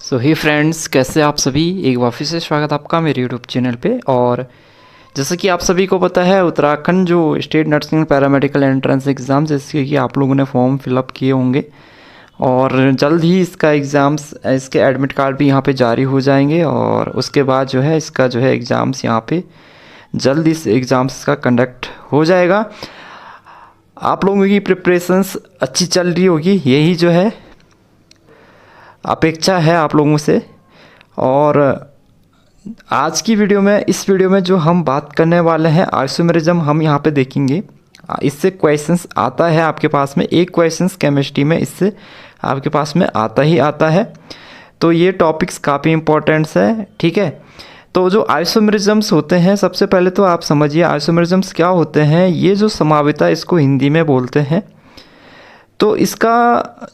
सो ही friends, कैसे आप सभी। एक बार फिर से स्वागत आपका मेरे यूट्यूब चैनल पे। और जैसे कि आप सभी को पता है, उत्तराखंड जो state nursing paramedical entrance exam, जैसे कि आप लोगों ने फॉर्म फिलअप किए होंगे और जल्द ही इसका एग्ज़ाम्स, इसके एडमिट कार्ड भी यहाँ पे जारी हो जाएंगे। और उसके बाद जो है इसका जो है एग्ज़ाम्स यहाँ पे जल्द इस एग्ज़ाम्स का कंडक्ट हो जाएगा। आप लोगों की प्रिपरेशंस अच्छी चल रही होगी, यही जो है अपेक्षा है आप लोगों से। और आज की वीडियो में, इस वीडियो में जो हम बात करने वाले हैं, आइसोमेरिज्म हम यहाँ पे देखेंगे। इससे क्वेश्चंस आता है आपके पास में, एक क्वेश्चंस केमिस्ट्री में इससे आपके पास में आता ही आता है। तो ये टॉपिक्स काफ़ी इंपॉर्टेंट्स है, ठीक है। तो जो आइसोमेरिज्म्स होते हैं, सबसे पहले तो आप समझिए आइसोमेरिज्म्स क्या होते हैं। ये जो समाविता, इसको हिंदी में बोलते हैं। तो इसका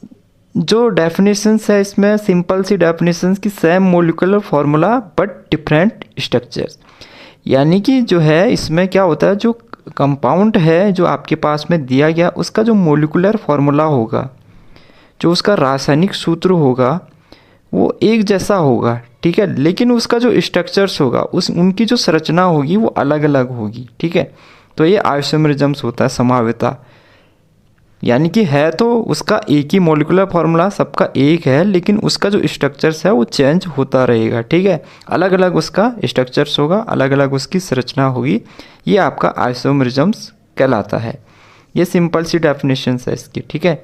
जो डेफिनेशंस है, इसमें सिंपल सी डेफिनेशंस की same molecular formula but different structures. यानी कि जो है इसमें क्या होता है, जो कंपाउंड है जो आपके पास में दिया गया, उसका जो मोलिकुलर फार्मूला होगा, जो उसका रासायनिक सूत्र होगा, वो एक जैसा होगा, ठीक है। लेकिन उसका जो स्ट्रक्चर्स होगा, उनकी जो संरचना होगी वो अलग अलग होगी, ठीक है। तो ये आइसोमेरिज्म्स होता है, समाविता। यानी कि है तो उसका एक ही मॉलिक्यूलर फार्मूला, सबका एक है, लेकिन उसका जो स्ट्रक्चर्स है वो चेंज होता रहेगा, ठीक है। अलग अलग उसका स्ट्रक्चर्स होगा, अलग अलग उसकी संरचना होगी। ये आपका आइसोमेरिज्म्स कहलाता है। ये सिंपल सी डेफिनेशंस है इसकी, ठीक है।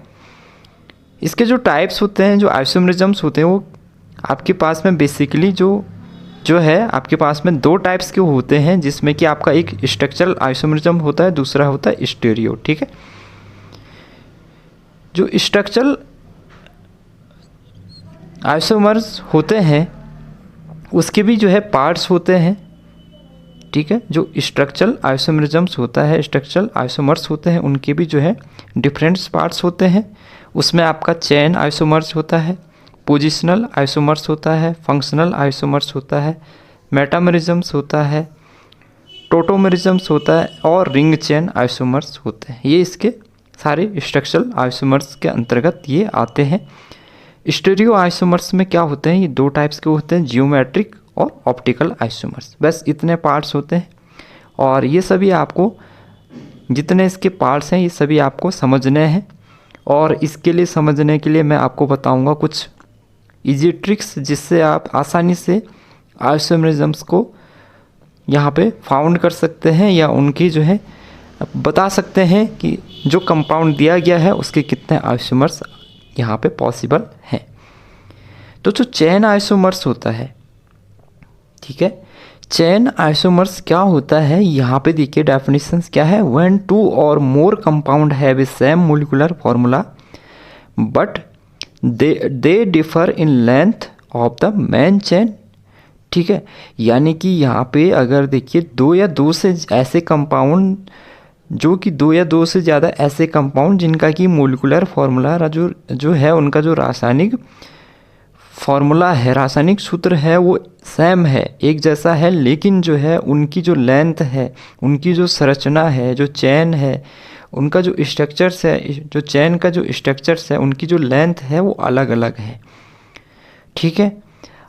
इसके जो टाइप्स होते हैं, जो आइसोमेरिज्म्स होते हैं, वो आपके पास में बेसिकली जो है आपके पास में दो टाइप्स के होते हैं, जिसमें कि आपका एक स्ट्रक्चरल आइसोमेरिज्म होता है, दूसरा होता है स्टीरियो, ठीक है। जो स्ट्रक्चरल आइसोमर्स होते हैं उसके भी जो है पार्ट्स होते हैं, ठीक है। जो स्ट्रक्चरल आइसोमेरिज्म्स होता है, स्ट्रक्चरल आइसोमर्स होते हैं, उनके भी जो है डिफरेंट पार्ट्स होते हैं। उसमें आपका चेन आइसोमर्स होता है, पोजिशनल आइसोमर्स होता है, फंक्शनल आइसोमर्स होता है, मेटामेरिज्म्स होता है, टोटोमेरिज्म्स होता है और रिंग चेन आइसोमर्स होते हैं। ये इसके सारे स्ट्रक्चरल आइसोमर्स के अंतर्गत ये आते हैं। स्टीरियो आइसोमर्स में क्या होते हैं, ये दो टाइप्स के होते हैं, जियोमेट्रिक और ऑप्टिकल आइसोमर्स। बस इतने पार्ट्स होते हैं। और ये सभी आपको, जितने इसके पार्ट्स हैं, ये सभी आपको समझने हैं। और इसके लिए, समझने के लिए मैं आपको बताऊंगा कुछ इजी ट्रिक्स, जिससे आप आसानी से आइसोमेरिज्म्स को यहाँ पे फाउंड कर सकते हैं, या उनकी जो है बता सकते हैं कि जो कंपाउंड दिया गया है उसके कितने आइसोमर्स यहाँ पे पॉसिबल हैं। तो जो चेन आइसोमर्स होता है, ठीक है, चेन आइसोमर्स क्या होता है, यहाँ पे देखिए डेफिनेशंस क्या है। When two or more compound have a same molecular formula but they differ in length of the main chain, ठीक है। यानी कि यहाँ पे अगर देखिए दो या दो से ऐसे कंपाउंड, जो कि दो या दो से ज़्यादा ऐसे कंपाउंड जिनका कि मोलिकुलर फार्मूला जो है, उनका जो रासायनिक फार्मूला है, रासायनिक सूत्र है, वो सेम है, एक जैसा है, लेकिन जो है उनकी जो लेंथ है, उनकी जो संरचना है, जो चेन है, उनका जो स्ट्रक्चर्स है, जो चेन का जो स्ट्रक्चर्स है, उनकी जो लेंथ है वो अलग अलग है, ठीक है।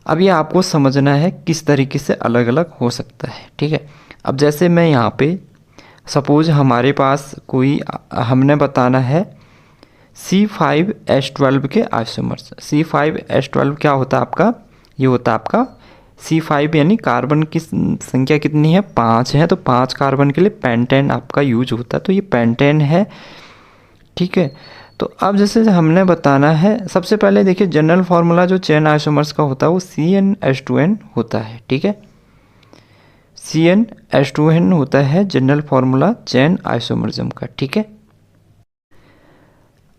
अब ये आपको समझना है किस तरीके से अलग अलग हो सकता है, ठीक है। अब जैसे मैं यहाँ पे सपोज हमारे पास कोई, हमने बताना है C5H12 के आइसोमर्स। C5H12 क्या होता है आपका, ये होता है आपका C5, यानी कार्बन की संख्या कितनी है, 5 है। तो 5 कार्बन के लिए पेंटेन आपका यूज होता है, तो ये पेंटेन है, ठीक है। तो अब जैसे हमने बताना है, सबसे पहले देखिए जनरल फार्मूला जो चेन आइसोमर्स का होता है वो CnH2n होता है, ठीक है। CnH2n होता है जनरल फार्मूला चेन आइसोमरिज्म का, ठीक है।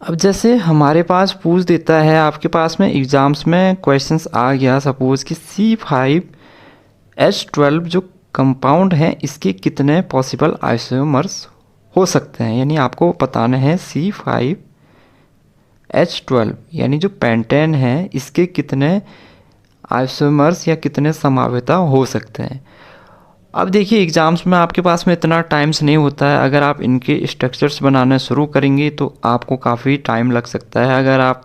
अब जैसे हमारे पास पूछ देता है, आपके पास में एग्जाम्स में क्वेश्चंस आ गया सपोज कि C5H12 जो कंपाउंड है, इसके कितने पॉसिबल आइसोमर्स हो सकते हैं। यानी आपको बताना है C5H12 यानी जो पेंटेन है, इसके कितने आइसोमर्स या कितने समाविता हो सकते हैं। अब देखिए एग्ज़ाम्स में आपके पास में इतना टाइम्स नहीं होता है। अगर आप इनके स्ट्रक्चर्स बनाना शुरू करेंगे तो आपको काफ़ी टाइम लग सकता है। अगर आप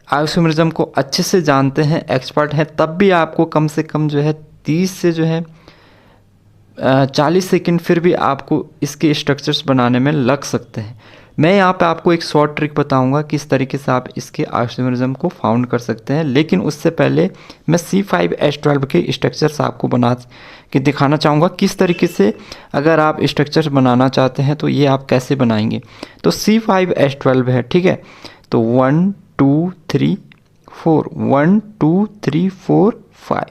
आइसोमरिज्म को अच्छे से जानते हैं, एक्सपर्ट हैं, तब भी आपको कम से कम जो है 30 से जो है 40 सेकंड फिर भी आपको इसके स्ट्रक्चर्स बनाने में लग सकते हैं। मैं यहाँ पे आपको एक शॉर्ट ट्रिक बताऊंगा किस तरीके से आप इसके आइसोमरिज्म को फाउंड कर सकते हैं, लेकिन उससे पहले मैं C5H12 के स्ट्रक्चर्स आपको बना के दिखाना चाहूँगा किस तरीके से अगर आप स्ट्रक्चर्स बनाना चाहते हैं तो ये आप कैसे बनाएंगे। तो C5H12 है, ठीक है, तो 1 2 3 4 1 2 3 4 5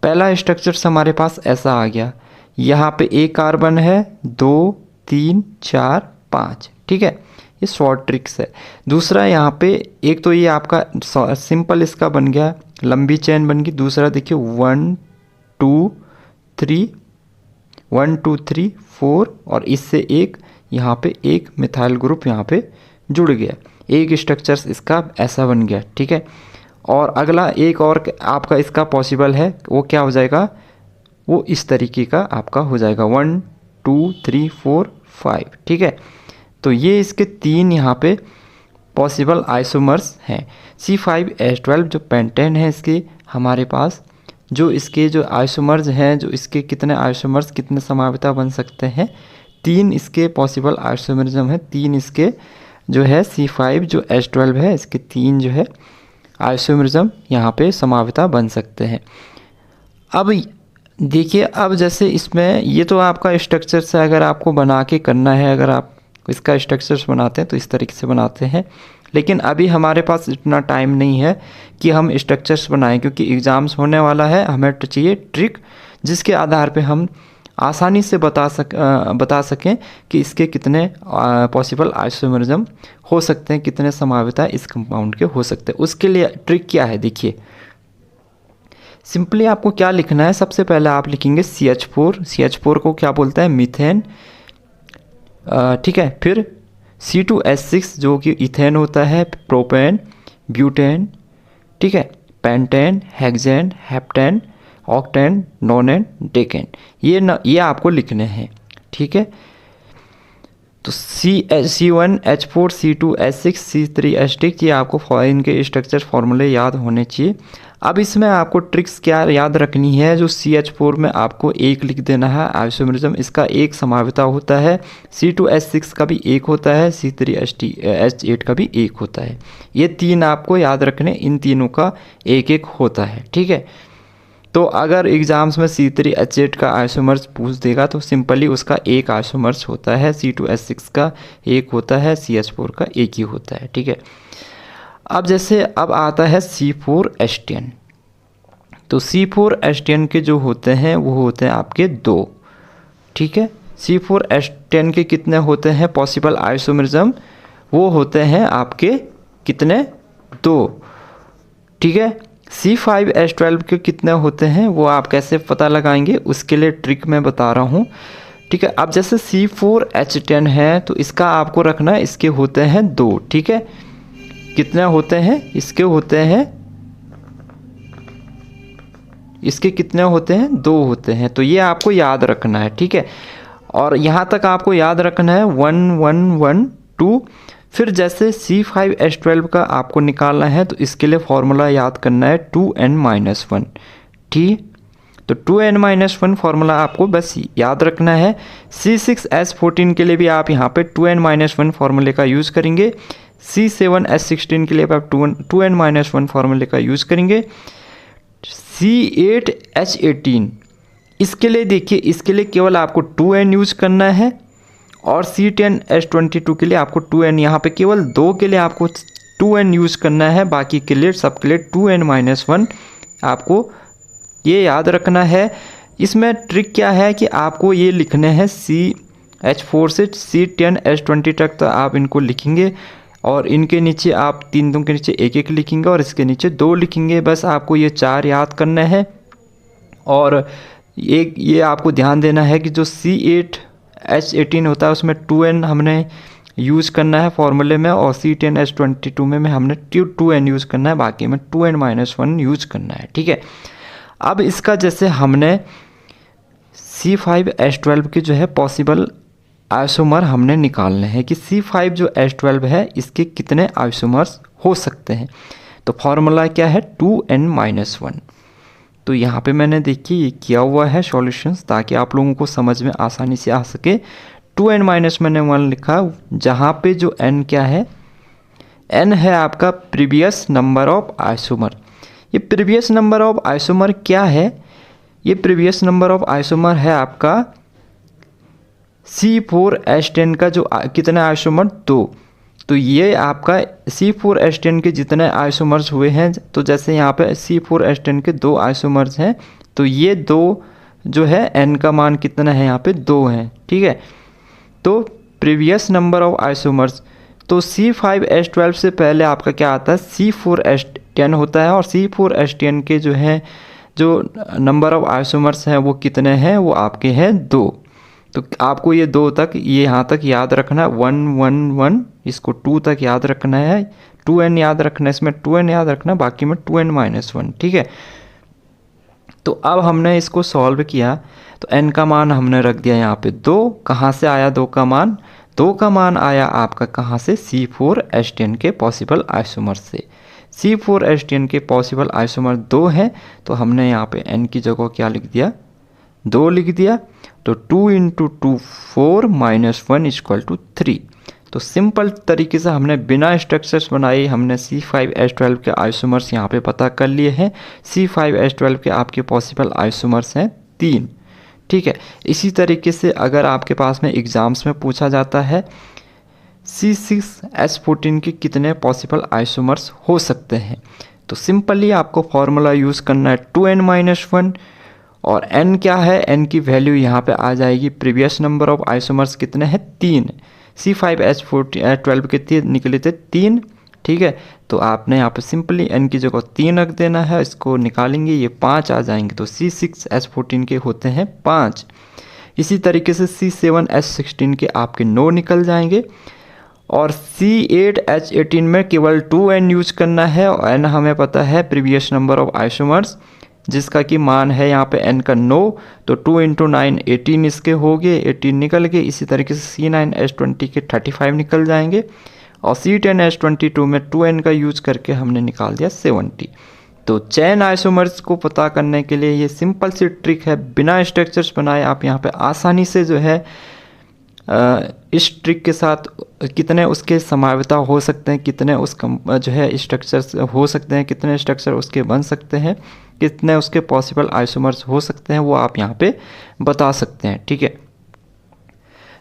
पहला स्ट्रक्चर्स हमारे पास ऐसा आ गया। यहाँ पे एक कार्बन है, 2 3 4 5, ठीक है, ये शॉर्ट ट्रिक्स है। दूसरा यहाँ पे एक तो ये आपका सिंपल इसका बन गया, लंबी चेन बन गई। दूसरा देखिए 1 2 3 1 2 3 4 और इससे एक यहाँ पे एक मिथाइल ग्रुप यहाँ पे जुड़ गया, एक स्ट्रक्चर्स इसका ऐसा बन गया, ठीक है। और अगला एक और आपका इसका पॉसिबल है, वो क्या हो जाएगा, वो इस तरीके का आपका हो जाएगा 1 2 3 4 5, ठीक है। तो ये इसके 3 यहाँ पे पॉसिबल आइसोमर्स हैं। C5H12 जो पेंटेन है इसके हमारे पास, जो इसके जो आइसोमर्स हैं, जो इसके कितने आइसोमर्स कितने समाविता बन सकते हैं, 3 इसके पॉसिबल आइसोमरिज्म है। 3 इसके जो है C5 जो H12 है, इसके 3 जो है आइसोमरिज्म यहाँ पे समाविता बन सकते हैं। अब देखिए, अब जैसे इसमें ये तो आपका स्ट्रक्चर से अगर आपको बना के करना है, अगर आप इसका स्ट्रक्चर्स बनाते हैं तो इस तरीके से बनाते हैं, लेकिन अभी हमारे पास इतना टाइम नहीं है कि हम स्ट्रक्चर्स बनाएं, क्योंकि एग्ज़ाम्स होने वाला है। हमें चाहिए ट्रिक जिसके आधार पे हम आसानी से बता सकें कि इसके कितने पॉसिबल आइसोमरिज्म हो सकते हैं, कितने समाविता इस कंपाउंड के हो सकते हैं। उसके लिए ट्रिक क्या है, देखिए सिंपली आपको क्या लिखना है। सबसे पहले आप लिखेंगे CH4 को क्या बोलता है, मीथेन, ठीक है। फिर C2H6 जो कि इथेन होता है, प्रोपेन, ब्यूटेन, ठीक है, pentane, hexane, heptane, octane, नोनेन, decane, ये आपको लिखने हैं, ठीक है। तो C1H4 C2H6 C3H6 ये आपको इनके स्ट्रक्चर फॉर्मूले याद होने चाहिए। अब इसमें आपको ट्रिक्स क्या याद रखनी है, जो CH4 में आपको एक लिख देना है आइसोमरिज्म, इसका एक समाविता होता है। C2H6 का भी एक होता है, C3H8 का भी एक होता है। ये 3 आपको याद रखने, इन तीनों का एक एक होता है, ठीक है। तो अगर एग्ज़ाम्स में C3H8 का आइसोमर्स पूछ देगा तो सिंपली उसका एक आइसोमर्स होता है, C2H6 का एक होता है, CH4 का एक ही होता है, ठीक है। अब जैसे अब आता है C4H10, तो C4H10 के जो होते हैं वो होते हैं आपके 2, ठीक है। C4H10 के कितने होते हैं पॉसिबल आइसोमरिज्म, वो होते हैं आपके कितने, 2, ठीक है। C5H12 के कितने होते हैं वो आप कैसे पता लगाएंगे, उसके लिए ट्रिक मैं बता रहा हूँ, ठीक है। अब जैसे C4H10 है तो इसका आपको रखना है, इसके होते हैं 2, ठीक है। कितने होते हैं, इसके होते हैं, इसके कितने होते हैं, 2 होते हैं। तो ये आपको याद रखना है, ठीक है। और यहाँ तक आपको याद रखना है 1 1 1 2। फिर जैसे C5H12 का आपको निकालना है तो इसके लिए फॉर्मूला याद करना है 2n-1, ठीक। तो 2n-1 फार्मूला आपको बस याद रखना है। C6H14 के लिए भी आप यहाँ पे 2n-1 फार्मूले का यूज़ करेंगे। C7H16 के लिए आप 2n-1 फार्मूले का यूज़ करेंगे। C8H18 इसके लिए देखिए, इसके लिए केवल आपको 2n यूज़ करना है, और C10H22 के लिए आपको 2n, यहाँ पे केवल 2 के लिए आपको 2n यूज़ करना है, बाकी के लिए सब के लिए 2n-1 आपको ये याद रखना है। इसमें ट्रिक क्या है कि आपको ये लिखने हैं CH4 से C10H20 तक, तो आप इनको लिखेंगे और इनके नीचे आप 3 के नीचे 1 1 लिखेंगे और इसके नीचे 2 लिखेंगे। बस आपको ये 4 याद करना है। और ये आपको ध्यान देना है कि जो C8H18 होता है उसमें 2n हमने यूज़ करना है फॉर्मूले में, और C10H22 में हमने 2n यूज़ करना है, बाकी में 2n-1 यूज़ करना है, ठीक है। अब इसका जैसे हमने C5H12 के जो है पॉसिबल आइसोमर हमने निकालने हैं कि C5 जो H12 है इसके कितने आइसोमर्स हो सकते हैं। तो फॉर्मूला क्या है 2n-1। तो यहाँ पे मैंने देखिए ये किया हुआ है सॉल्यूशंस ताकि आप लोगों को समझ में आसानी से आ सके। 2n-1 लिखा, जहाँ पे जो n क्या है, n है आपका प्रीवियस नंबर ऑफ आइसोमर। ये प्रीवियस नंबर ऑफ आइसोमर क्या है, ये प्रीवियस नंबर ऑफ आइसोमर है आपका C4H10 का जो कितने आइसोमर 2। तो ये आपका C4H10 के जितने आइसोमर्स हुए हैं, तो जैसे यहाँ पे C4H10 के 2 आइसोमर्स हैं, तो ये 2 जो है n का मान कितना है यहाँ पे 2 है, ठीक है। तो प्रीवियस नंबर ऑफ आइसोमर्स, तो C5H12 से पहले आपका क्या आता है C4H10 होता है, और C4H10 के जो है जो नंबर ऑफ आइसोमर्स हैं वो कितने हैं, वो आपके हैं 2। तो आपको ये 2 तक, ये यहाँ तक याद रखना है, 1 1 1, इसको 2 तक याद रखना है, 2n याद रखना है, इसमें 2n याद रखना, बाकी में 2n-1, ठीक है। तो अब हमने इसको सॉल्व किया, तो n का मान हमने रख दिया यहाँ पे 2। कहाँ से आया 2 का मान? 2 का मान आया आपका कहाँ से? C4H10 के पॉसिबल आइसोमर से। C4H10 के पॉसिबल आइसोमर 2 हैं, तो हमने यहाँ पे n की जगह क्या लिख दिया? 2 लिख दिया। तो 2 × 2 4 - 1 = 3। तो सिंपल तरीके से हमने बिना स्ट्रक्चर्स बनाए हमने C5H12 के आइसोमर्स यहाँ पे पता कर लिए हैं। C5H12 के आपके पॉसिबल आइसोमर्स हैं 3, ठीक है। इसी तरीके से अगर आपके पास में एग्ज़ाम्स में पूछा जाता है C6H14 के कितने पॉसिबल आइसोमर्स हो सकते हैं, तो सिंपली आपको फॉर्मूला यूज़ करना है 2n-1, और n क्या है, n की वैल्यू यहाँ पे आ जाएगी, प्रीवियस नंबर ऑफ आइसोमर्स कितने हैं 3, C5H12 के निकले थे 3, ठीक है। तो आपने यहाँ पे सिंपली n की जगह 3 रख देना है, इसको निकालेंगे ये 5 आ जाएंगे, तो C6H14 के होते हैं 5। इसी तरीके से C7H16 के आपके 9 निकल जाएंगे, और C8H18 में केवल 2n यूज करना है, और n हमें पता है प्रीवियस नंबर ऑफ आइसोमर्स जिसका कि मान है यहाँ पे n का 9, तो 2 × 9 18 इसके हो गए, 18 निकल गए। इसी तरीके से C9H20 के 35 निकल जाएंगे, और C10H22 में 2n का यूज करके हमने निकाल दिया 70। तो चेन आइसोमर्स को पता करने के लिए ये सिंपल सी ट्रिक है, बिना स्ट्रक्चर्स बनाए आप यहाँ पे आसानी से जो है इस ट्रिक के साथ कितने उसके संभाव्यता हो सकते हैं, कितने उसका जो है स्ट्रक्चर्स हो सकते हैं, कितने स्ट्रक्चर उसके बन सकते हैं, कितने उसके पॉसिबल आइसोमर्स हो सकते हैं, वो आप यहाँ पे बता सकते हैं, ठीक है।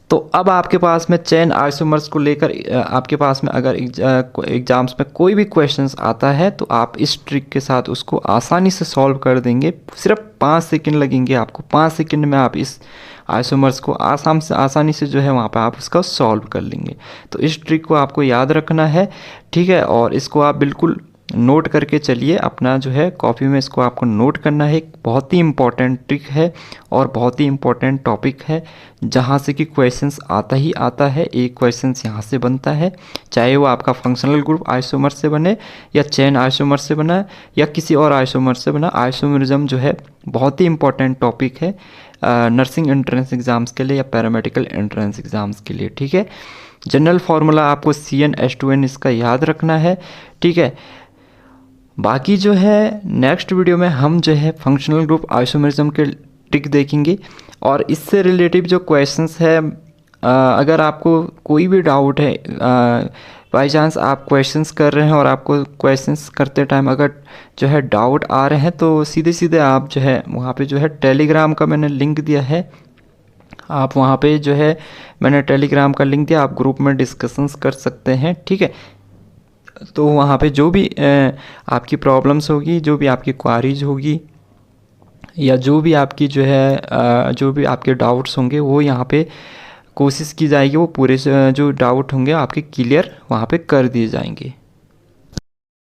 तो अब आपके पास में चेन आइसोमर्स को लेकर आपके पास में अगर एग्जाम्स में कोई भी क्वेश्चंस आता है, तो आप इस ट्रिक के साथ उसको आसानी से सॉल्व कर देंगे। सिर्फ 5 सेकंड लगेंगे आपको, 5 सेकंड में आप इस आइसोमर्स को आसानी से जो है वहाँ पे आप उसका सॉल्व कर लेंगे। तो इस ट्रिक को आपको याद रखना है, ठीक है, और इसको आप बिल्कुल नोट करके चलिए, अपना जो है कॉपी में इसको आपको नोट करना है। बहुत ही इम्पॉर्टेंट ट्रिक है और बहुत ही इम्पॉर्टेंट टॉपिक है, जहाँ से कि क्वेश्चंस आता ही आता है। एक क्वेश्चंस यहाँ से बनता है, चाहे वो आपका फंक्शनल ग्रुप आइसोमर से बने या चेन आइसोमर से बना या किसी और आइसोमर से बना। आइसोमरिज्म जो है बहुत ही इम्पॉर्टेंट टॉपिक है नर्सिंग एंट्रेंस एग्ज़ाम्स के लिए या पैरामेडिकल एंट्रेंस एग्ज़ाम्स के लिए, ठीक है। जनरल फार्मूला आपको CnH2n इसका याद रखना है, ठीक है। बाकी जो है नेक्स्ट वीडियो में हम जो है फंक्शनल ग्रुप आइसोमरिज्म के ट्रिक देखेंगे, और इससे रिलेटिव जो क्वेश्चंस है, अगर आपको कोई भी डाउट है, बाई चांस आप क्वेश्चंस कर रहे हैं और आपको क्वेश्चंस करते टाइम अगर जो है डाउट आ रहे हैं, तो सीधे सीधे आप जो है वहाँ पे जो है टेलीग्राम का मैंने लिंक दिया है, आप वहाँ पे जो है मैंने टेलीग्राम का लिंक दिया, आप ग्रुप में डिस्कशंस कर सकते हैं, ठीक है। तो वहाँ पे जो भी आपकी प्रॉब्लम्स होगी, जो भी आपकी क्वारीज होगी, या जो भी आपकी जो है जो भी आपके डाउट्स होंगे, वो यहाँ पे कोशिश की जाएगी वो पूरे जो डाउट होंगे आपके क्लियर वहाँ पे कर दिए जाएंगे।